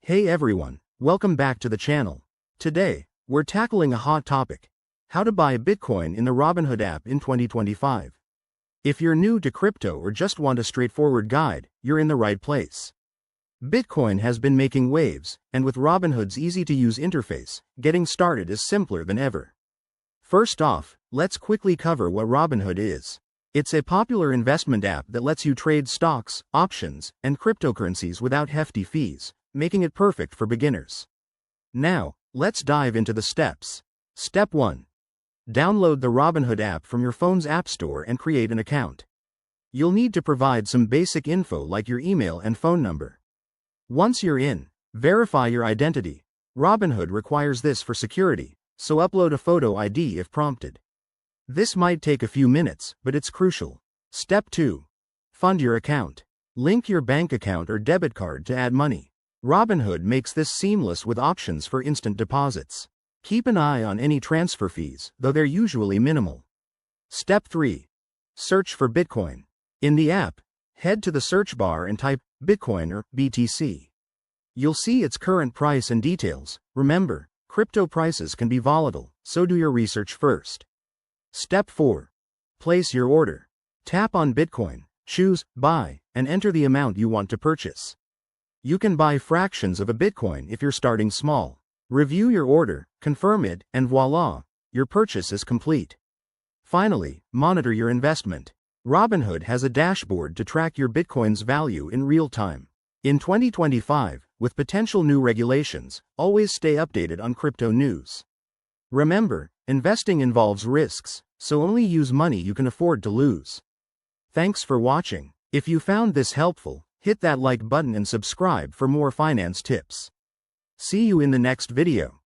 Hey everyone, welcome back to the channel. Today, we're tackling a hot topic: how to buy Bitcoin in the Robinhood app in 2025. If you're new to crypto or just want a straightforward guide, you're in the right place. Bitcoin has been making waves, and with Robinhood's easy-to-use interface, getting started is simpler than ever. First off, let's quickly cover what Robinhood is. It's a popular investment app that lets you trade stocks, options, and cryptocurrencies without hefty fees, making it perfect for beginners. Now, let's dive into the steps. Step 1. Download the Robinhood app from your phone's app store and create an account. You'll need to provide some basic info like your email and phone number. Once you're in, verify your identity. Robinhood requires this for security, so upload a photo ID if prompted. This might take a few minutes, but it's crucial. Step 2. Fund your account. Link your bank account or debit card to add money. Robinhood makes this seamless with options for instant deposits. Keep an eye on any transfer fees, though they're usually minimal. Step 3. Search for Bitcoin. In the app, head to the search bar and type Bitcoin or BTC. You'll see its current price and details. Remember, crypto prices can be volatile, so do your research first. Step 4. Place your order. Tap on Bitcoin, choose Buy, and enter the amount you want to purchase. You can buy fractions of a Bitcoin if you're starting small. Review your order, confirm it, and voila, your purchase is complete. Finally, monitor your investment. Robinhood has a dashboard to track your Bitcoin's value in real time. In 2025, with potential new regulations, always stay updated on crypto news. Remember, investing involves risks, so only use money you can afford to lose. Thanks for watching. If you found this helpful, hit that like button and subscribe for more finance tips. See you in the next video.